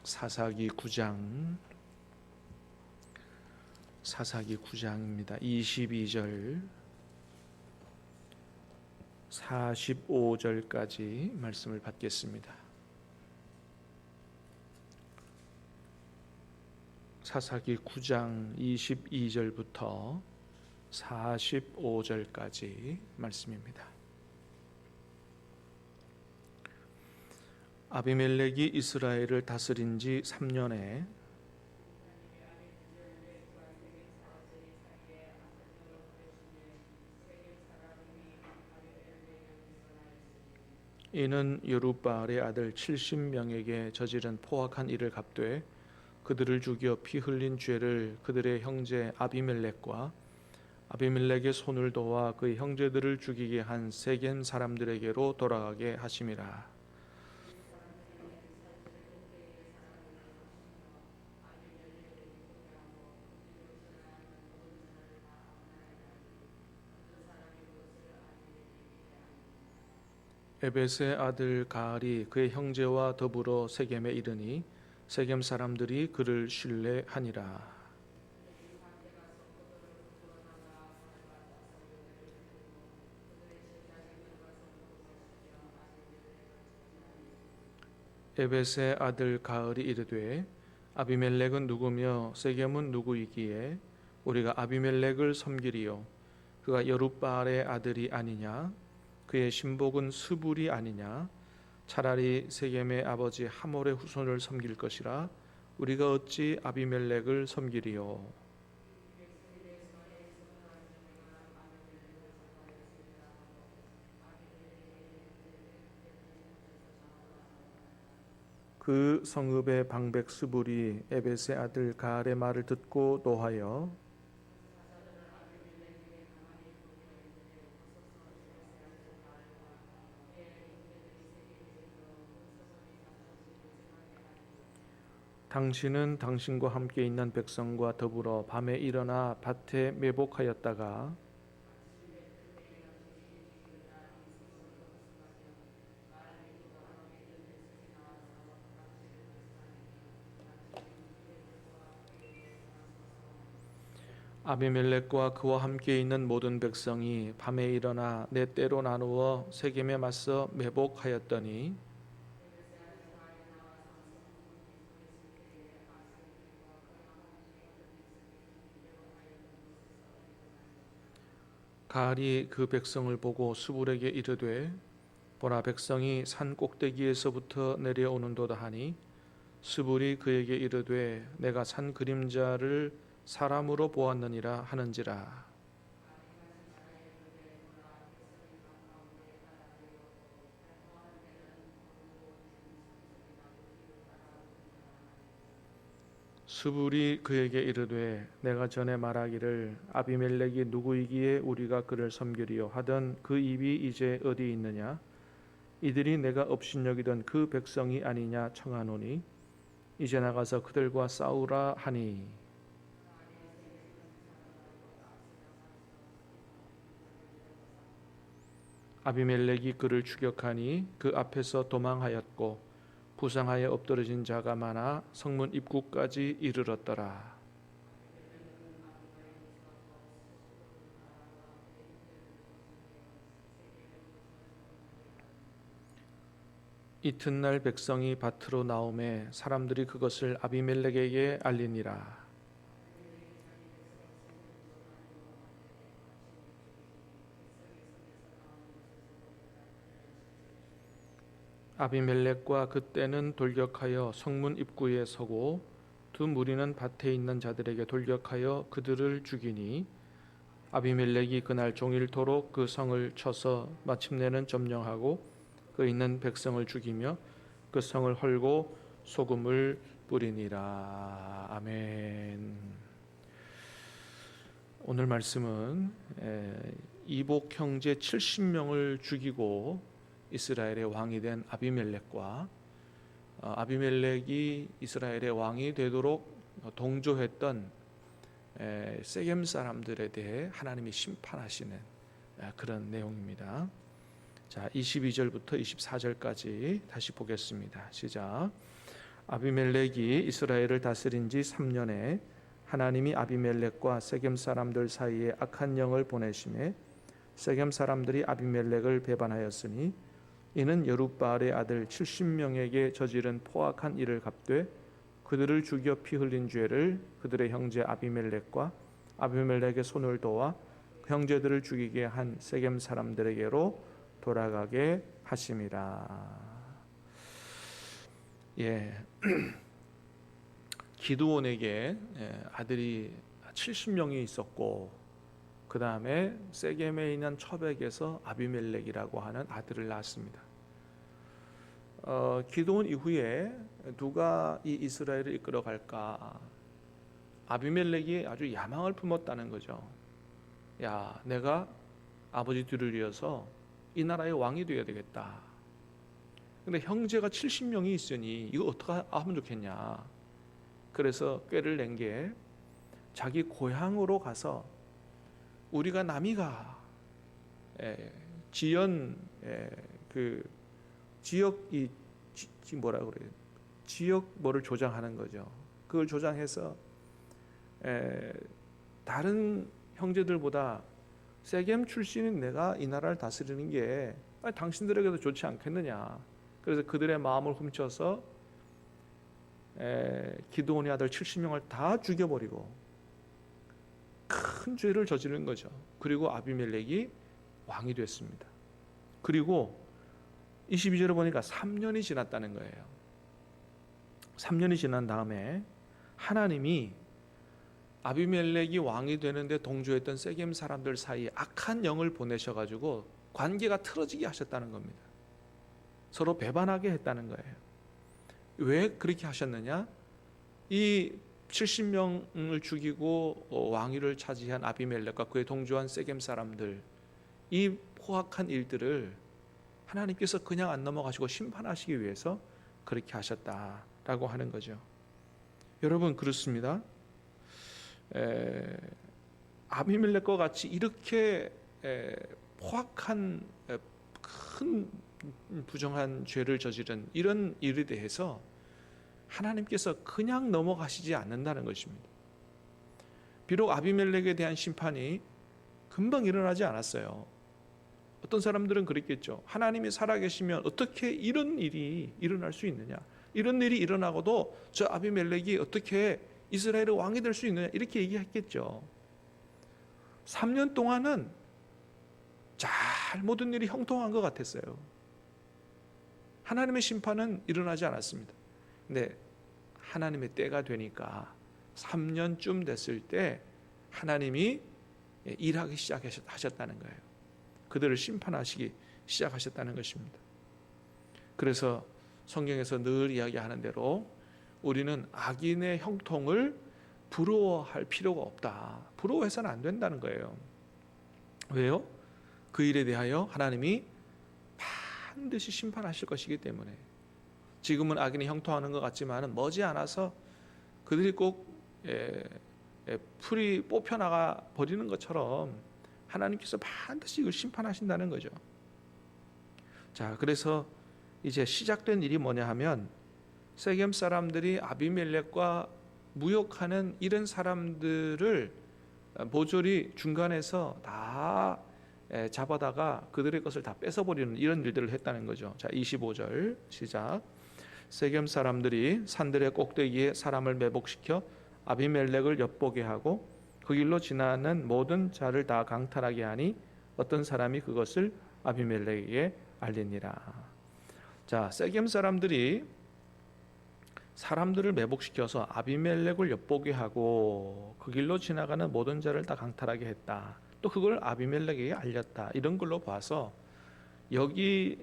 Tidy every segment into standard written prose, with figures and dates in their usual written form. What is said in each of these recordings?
사사기 9장 사사기 9장입니다. 22절 45절까지 말씀을 받겠습니다. 사사기 9장 22절부터 45절까지 말씀입니다. 아비멜렉이 이스라엘을 다스린 지 3년에 이는 여룻바알의 아들 70명에게 저지른 포악한 일을 갚되 그들을 죽여 피 흘린 죄를 그들의 형제 아비멜렉과 아비멜렉의 손을 도와 그의 형제들을 죽이게 한 세겜 사람들에게로 돌아가게 하심이라. 에벳의 아들 가알이 그의 형제와 더불어 세겜에 이르니 세겜 사람들이 그를 신뢰하니라. 에벳의 아들 가알이 이르되 아비멜렉은 누구며 세겜은 누구이기에 우리가 아비멜렉을 섬기리요 그가 여룻바알의 아들이 아니냐 그의 신복은 스불이 아니냐 차라리 세겜의 아버지 하몰의 후손을 섬길 것이라 우리가 어찌 아비멜렉을 섬기리요. 그 성읍의 방백 스불이 에벳의 아들 가알의 말을 듣고 노하여 당신은 당신과 함께 있는 백성과 더불어 밤에 일어나 밭에 매복하였다가 아비멜렉과 그와 함께 있는 모든 백성이 밤에 일어나 네 때로 나누어 세겜에 맞서 매복하였더니 가알이 그 백성을 보고 스불에게 이르되 보라 백성이 산 꼭대기에서부터 내려오는도다 하니 스불이 그에게 이르되 내가 산 그림자를 사람으로 보았느니라 하는지라. 스불이 그에게 이르되 내가 전에 말하기를 아비멜렉이 누구이기에 우리가 그를 섬기리요 하던 그 입이 이제 어디 있느냐 이들이 내가 업신여기던 그 백성이 아니냐 청하노니 이제 나가서 그들과 싸우라 하니 아비멜렉이 그를 추격하니 그 앞에서 도망하였고 부상하여 엎드러진 자가 많아 성문 입구까지 이르렀더라. 이튿날 백성이 밭으로 나오매 사람들이 그것을 아비멜렉에게 알리니라. 아비멜렉과 그때는 돌격하여 성문 입구에 서고 두 무리는 밭에 있는 자들에게 돌격하여 그들을 죽이니 아비멜렉이 그날 종일토록 그 성을 쳐서 마침내는 점령하고 그 있는 백성을 죽이며 그 성을 헐고 소금을 뿌리니라. 아멘. 오늘 말씀은 이복 형제 70명을 죽이고 이스라엘의 왕이 된 아비멜렉과 아비멜렉이 이스라엘의 왕이 되도록 동조했던 세겜 사람들에 대해 하나님이 심판하시는 그런 내용입니다. 자, 22절부터 24절까지 다시 보겠습니다. 시작. 아비멜렉이 이스라엘을 다스린 지 3년에 하나님이 아비멜렉과 세겜 사람들 사이에 악한 영을 보내심에 세겜 사람들이 아비멜렉을 배반하였으니 이는 여룻바알의 아들 70명에게 저지른 포악한 일을 갚되 그들을 죽여 피 흘린 죄를 그들의 형제 아비멜렉과 아비멜렉의 손을 도와 그 형제들을 죽이게 한 세겜 사람들에게로 돌아가게 하심이라. 예, 기드온에게 아들이 70명이 있었고 그 다음에 세겜에 있는 처백에서 아비멜렉이라고 하는 아들을 낳았습니다. 기드온 이후에 누가 이 이스라엘을 이끌어갈까? 아비멜렉이 아주 야망을 품었다는 거죠. 야, 내가 아버지 뒤를 이어서 이 나라의 왕이 되어야 되겠다. 근데 형제가 70명이 있으니 이거 어떻게 하면 좋겠냐. 그래서 꾀를 낸 게 자기 고향으로 가서 우리가 남이가 지연 그 지역이 뭐라 그래요? 지역 뭐를 조장하는 거죠. 그걸 조장해서 다른 형제들보다 세겜 출신인 내가 이 나라를 다스리는 게 당신들에게도 좋지 않겠느냐. 그래서 그들의 마음을 훔쳐서 기드온의 아들 70명을 다 죽여버리고 큰 죄를 저지른 거죠. 그리고 아비멜렉이 왕이 됐습니다. 그리고 22절에 보니까 3년이 지났다는 거예요. 3년이 지난 다음에 하나님이 아비멜렉이 왕이 되는데 동조했던 세겜 사람들 사이에 악한 영을 보내셔가지고 관계가 틀어지게 하셨다는 겁니다. 서로 배반하게 했다는 거예요. 왜 그렇게 하셨느냐? 이 70명을 죽이고 왕위를 차지한 아비멜렉과 그의 동조한 세겜 사람들, 이 포악한 일들을 하나님께서 그냥 안 넘어가시고 심판하시기 위해서 그렇게 하셨다라고 하는 거죠. 여러분, 그렇습니다. 아비멜렉과 같이 이렇게 포악한 큰 부정한 죄를 저지른 이런 일에 대해서 하나님께서 그냥 넘어가시지 않는다는 것입니다. 비록 아비멜렉에 대한 심판이 금방 일어나지 않았어요. 어떤 사람들은 그랬겠죠. 하나님이 살아계시면 어떻게 이런 일이 일어날 수 있느냐, 이런 일이 일어나고도 저 아비멜렉이 어떻게 이스라엘의 왕이 될 수 있느냐, 이렇게 얘기했겠죠. 3년 동안은 잘 모든 일이 형통한 것 같았어요. 하나님의 심판은 일어나지 않았습니다. 근데 하나님의 때가 되니까 3년쯤 됐을 때 하나님이 일하기 시작하셨다는 거예요. 그들을 심판하시기 시작하셨다는 것입니다. 그래서 성경에서 늘 이야기하는 대로 우리는 악인의 형통을 부러워할 필요가 없다. 부러워해서는 안 된다는 거예요. 왜요? 그 일에 대하여 하나님이 반드시 심판하실 것이기 때문에. 지금은 악인이 형통하는 것 같지만 머지않아서 그들이 꼭 풀이 뽑혀나가 버리는 것처럼 하나님께서 반드시 이걸 심판하신다는 거죠. 자, 그래서 이제 시작된 일이 뭐냐 하면 세겜 사람들이 아비멜렉과 무역하는 이런 사람들을 모조리 중간에서 다 잡아다가 그들의 것을 다 뺏어버리는 이런 일들을 했다는 거죠. 자, 25절 시작. 세겜 사람들이 산들의 꼭대기에 사람을 매복시켜 아비멜렉을 엿보게 하고 그 길로 지나는 모든 자를 다 강탈하게 하니 어떤 사람이 그것을 아비멜렉에게 알리니라. 자, 세겜 사람들이 사람들을 매복시켜서 아비멜렉을 엿보게 하고 그 길로 지나가는 모든 자를 다 강탈하게 했다. 또 그걸 아비멜렉에게 알렸다. 이런 걸로 봐서 여기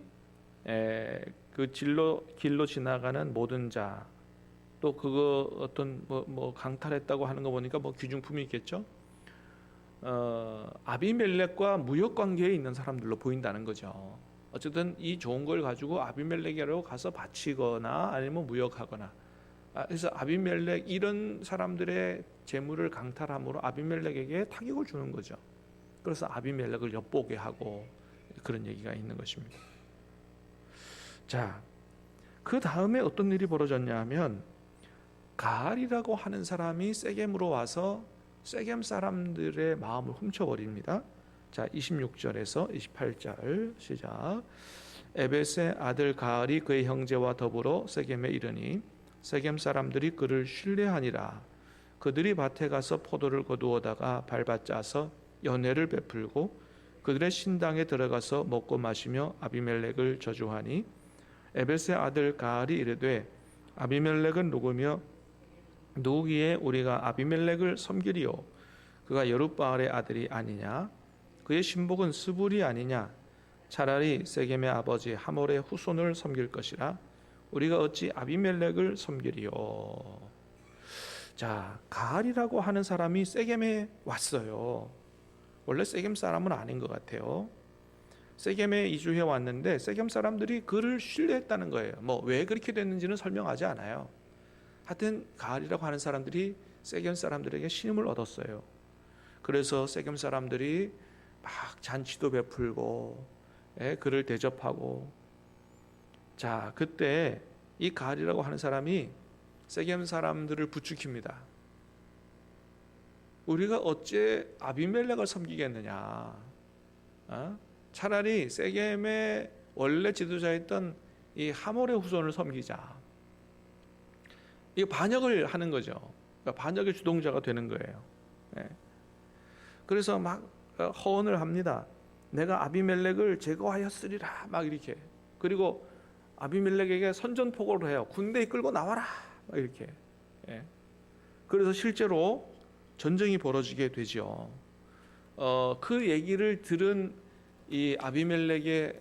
그 길로 지나가는 모든 자, 또 그거 어떤 뭐 강탈했다고 하는 거 보니까 뭐 귀중품이 있겠죠. 아비멜렉과 무역 관계에 있는 사람들로 보인다는 거죠. 어쨌든 이 좋은 걸 가지고 아비멜렉에로 가서 바치거나 아니면 무역하거나. 그래서 아비멜렉 이런 사람들의 재물을 강탈함으로 아비멜렉에게 타격을 주는 거죠. 그래서 아비멜렉을 엿보게 하고 그런 얘기가 있는 것입니다. 자, 그 다음에 어떤 일이 벌어졌냐 하면 가알이라고 하는 사람이 세겜으로 와서 세겜 사람들의 마음을 훔쳐버립니다. 자, 26절에서 28절 시작. 에벳의 아들 가알이 그의 형제와 더불어 세겜에 이르니 세겜 사람들이 그를 신뢰하니라. 그들이 밭에 가서 포도를 거두어다가 밟아짜서 연회를 베풀고 그들의 신당에 들어가서 먹고 마시며 아비멜렉을 저주하니 에벳의 아들 가알이 이르되 아비멜렉은 누구며 누구기에 우리가 아비멜렉을 섬기리요? 그가 여룻바알의 아들이 아니냐? 그의 신복은 스불이 아니냐? 차라리 세겜의 아버지 하몰의 후손을 섬길 것이라. 우리가 어찌 아비멜렉을 섬기리요? 자, 가알이라고 하는 사람이 세겜에 왔어요. 원래 세겜 사람은 아닌 것 같아요. 세겜에 이주해 왔는데 세겜 사람들이 그를 신뢰했다는 거예요. 뭐 왜 그렇게 됐는지는 설명하지 않아요. 하여튼 가알이라고 하는 사람들이 세겜 사람들에게 신임을 얻었어요. 그래서 세겜 사람들이 막 잔치도 베풀고 그를 대접하고. 자, 그때 이 가알이라고 하는 사람이 세겜 사람들을 부추깁니다. 우리가 어째 아비멜렉을 섬기겠느냐? 차라리 세겜의 원래 지도자였던 이 하몰의 후손을 섬기자. 이 반역을 하는 거죠. 그러니까 반역의 주동자가 되는 거예요. 그래서 막 허언을 합니다. 내가 아비멜렉을 제거하였으리라. 막 이렇게. 그리고 아비멜렉에게 선전포고를 해요. 군대 이끌고 나와라. 막 이렇게. 그래서 실제로 전쟁이 벌어지게 되죠. 그 얘기를 들은 이 아비멜렉의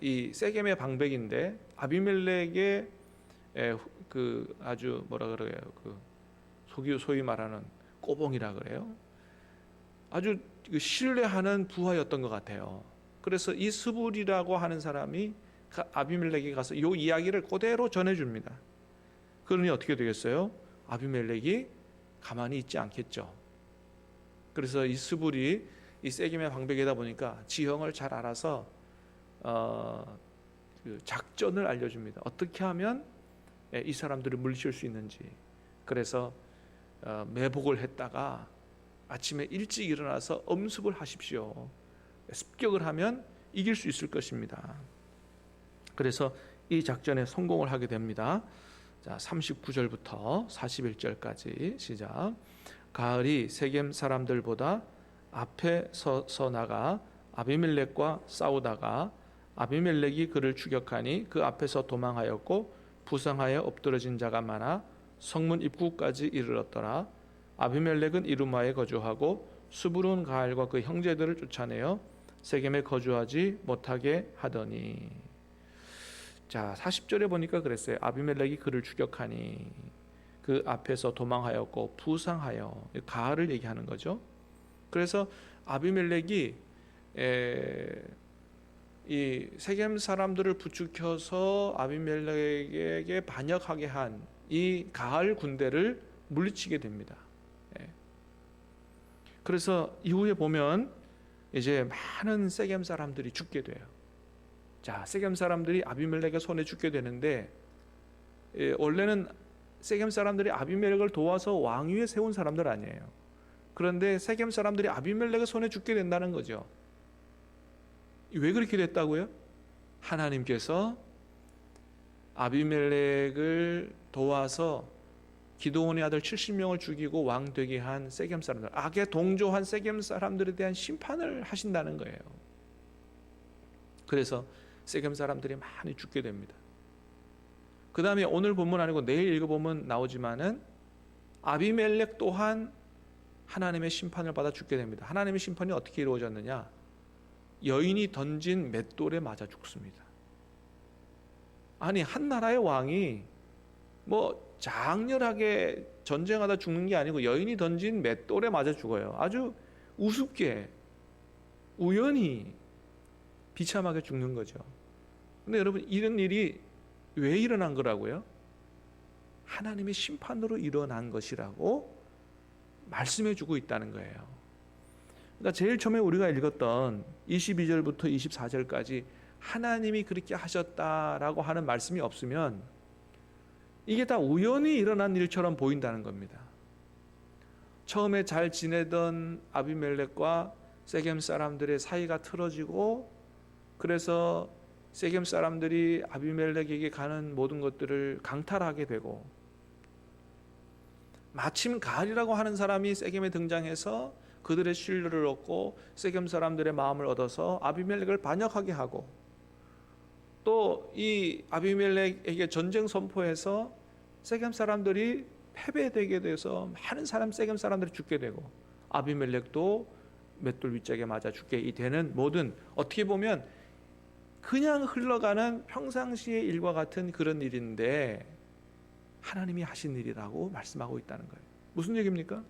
이 세겜의 방백인데 아비멜렉의 그 아주 뭐라 그래요? 그 소위 말하는 꼬봉이라 그래요. 아주 신뢰하는 부하였던 것 같아요. 그래서 이 스불이라고 하는 사람이 아비멜렉에 가서 이 이야기를 그대로 전해줍니다. 그러니 어떻게 되겠어요? 아비멜렉이 가만히 있지 않겠죠. 그래서 이 스불이 이 세겜의 방백이다 보니까 지형을 잘 알아서 그 작전을 알려줍니다. 어떻게 하면 이 사람들을 물리칠 수 있는지. 그래서 매복을 했다가 아침에 일찍 일어나서 엄습을 하십시오. 습격을 하면 이길 수 있을 것입니다. 그래서 이 작전에 성공을 하게 됩니다. 자, 39절부터 41절까지 시작. 가을이 세겜 사람들보다 앞에 서서 나가 아비멜렉과 싸우다가 아비멜렉이 그를 추격하니 그 앞에서 도망하였고 부상하여 엎드러진 자가 많아 성문 입구까지 이르렀더라. 아비멜렉은 이루마에 거주하고 스불은 가알과 그 형제들을 쫓아내어 세겜에 거주하지 못하게 하더니. 자, 40절에 보니까 그랬어요. 아비멜렉이 그를 추격하니 그 앞에서 도망하였고 부상하여. 가알을 얘기하는 거죠. 그래서 아비멜렉이 이 세겜 사람들을 부추겨서 아비멜렉에게 반역하게 한 이 가알 군대를 물리치게 됩니다. 그래서 이후에 보면 이제 많은 세겜 사람들이 죽게 돼요. 자, 세겜 사람들이 아비멜렉의 손에 죽게 되는데 원래는 세겜 사람들이 아비멜렉을 도와서 왕위에 세운 사람들 아니에요. 그런데 세겜 사람들이 아비멜렉의 손에 죽게 된다는 거죠. 왜 그렇게 됐다고요? 하나님께서 아비멜렉을 도와서 기드온의 아들 70명을 죽이고 왕 되게 한 세겜 사람들, 악에 동조한 세겜 사람들에 대한 심판을 하신다는 거예요. 그래서 세겜 사람들이 많이 죽게 됩니다. 그 다음에 오늘 본문 아니고 내일 읽어보면 나오지만은 아비멜렉 또한 하나님의 심판을 받아 죽게 됩니다. 하나님의 심판이 어떻게 이루어졌느냐? 여인이 던진 맷돌에 맞아 죽습니다. 아니, 한 나라의 왕이 뭐 장렬하게 전쟁하다 죽는 게 아니고 여인이 던진 맷돌에 맞아 죽어요. 아주 우습게 우연히 비참하게 죽는 거죠. 근데 여러분, 이런 일이 왜 일어난 거라고요? 하나님의 심판으로 일어난 것이라고 말씀해 주고 있다는 거예요. 그러니까 제일 처음에 우리가 읽었던 22절부터 24절까지 하나님이 그렇게 하셨다라고 하는 말씀이 없으면 이게 다 우연히 일어난 일처럼 보인다는 겁니다. 처음에 잘 지내던 아비멜렉과 세겜 사람들의 사이가 틀어지고, 그래서 세겜 사람들이 아비멜렉에게 가는 모든 것들을 강탈하게 되고, 마침 가알이라고 하는 사람이 세겜에 등장해서 그들의 신뢰를 얻고 세겜 사람들의 마음을 얻어서 아비멜렉을 반역하게 하고, 또 이 아비멜렉에게 전쟁 선포해서 세겜 사람들이 패배되게 돼서 많은 세겜 사람들이 죽게 되고, 아비멜렉도 맷돌 윗짝에 맞아 죽게 되는 모든, 어떻게 보면 그냥 흘러가는 평상시의 일과 같은 그런 일인데 하나님이 하신 일이라고 말씀하고 있다는 거예요. 무슨 얘기입니까?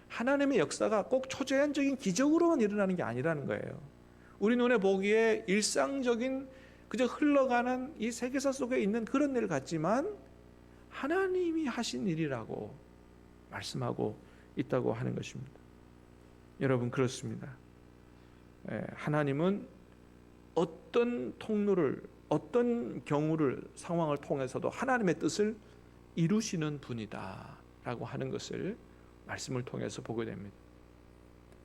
하나님의 역사가 꼭 초자연적인 기적으로만 일어나는 게 아니라는 거예요. 우리 눈에 보기에 일상적인 그저 흘러가는 이 세계사 속에 있는 그런 일 같지만 하나님이 하신 일이라고 말씀하고 있다고 하는 것입니다. 여러분, 그렇습니다. 하나님은 어떤 통로를, 어떤 경우를, 상황을 통해서도 하나님의 뜻을 이루시는 분이다 라고 하는 것을 말씀을 통해서 보게 됩니다.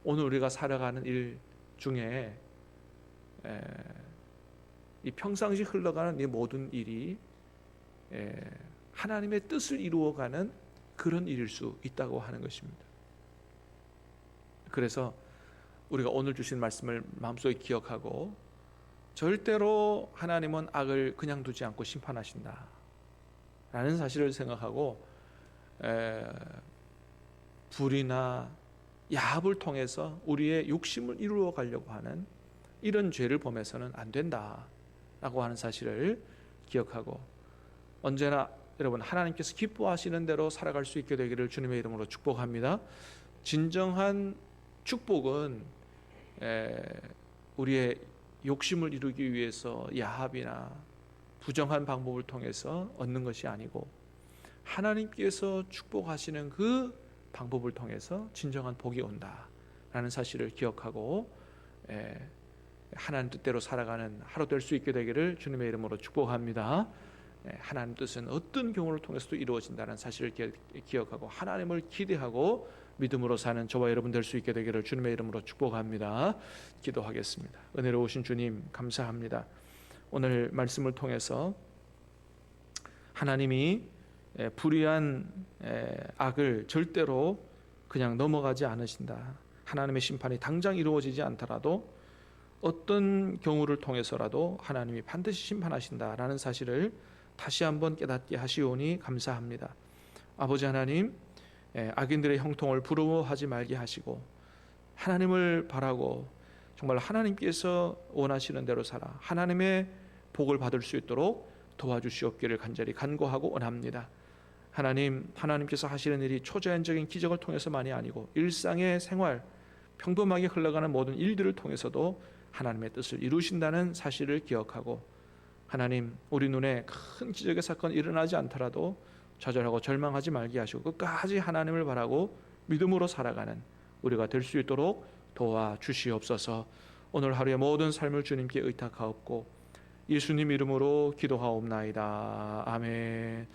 오늘 우리가 살아가는 일 중에 이 평상시 흘러가는 이 모든 일이 하나님의 뜻을 이루어가는 그런 일일 수 있다고 하는 것입니다. 그래서 우리가 오늘 주신 말씀을 마음속에 기억하고, 절대로 하나님은 악을 그냥 두지 않고 심판하신다 라는 사실을 생각하고, 불이나 야합을 통해서 우리의 욕심을 이루어 가려고 하는 이런 죄를 범해서는 안 된다 라고 하는 사실을 기억하고, 언제나 여러분, 하나님께서 기뻐하시는 대로 살아갈 수 있게 되기를 주님의 이름으로 축복합니다. 진정한 축복은 우리의 욕심을 이루기 위해서 야합이나 부정한 방법을 통해서 얻는 것이 아니고, 하나님께서 축복하시는 그 방법을 통해서 진정한 복이 온다라는 사실을 기억하고 하나님 뜻대로 살아가는 하루 될 수 있게 되기를 주님의 이름으로 축복합니다. 하나님 뜻은 어떤 경우를 통해서도 이루어진다는 사실을 기억하고 하나님을 기대하고 믿음으로 사는 저와 여러분 될 수 있게 되기를 주님의 이름으로 축복합니다. 기도하겠습니다. 은혜로우신 주님, 감사합니다. 오늘 말씀을 통해서 하나님이 불의한 악을 절대로 그냥 넘어가지 않으신다. 하나님의 심판이 당장 이루어지지 않더라도 어떤 경우를 통해서라도 하나님이 반드시 심판하신다라는 사실을 다시 한번 깨닫게 하시오니 감사합니다. 아버지 하나님, 악인들의 형통을 부러워하지 말게 하시고 하나님을 바라고 정말 하나님께서 원하시는 대로 살아 하나님의 복을 받을 수 있도록 도와주시옵기를 간절히 간구하고 원합니다. 하나님, 하나님께서 하시는 일이 초자연적인 기적을 통해서만이 아니고 일상의 생활, 평범하게 흘러가는 모든 일들을 통해서도 하나님의 뜻을 이루신다는 사실을 기억하고, 하나님, 우리 눈에 큰 기적의 사건이 일어나지 않더라도 좌절하고 절망하지 말게 하시고 끝까지 하나님을 바라고 믿음으로 살아가는 우리가 될 수 있도록 도와주시옵소서. 오늘 하루의 모든 삶을 주님께 의탁하옵고 예수님 이름으로 기도하옵나이다. 아멘.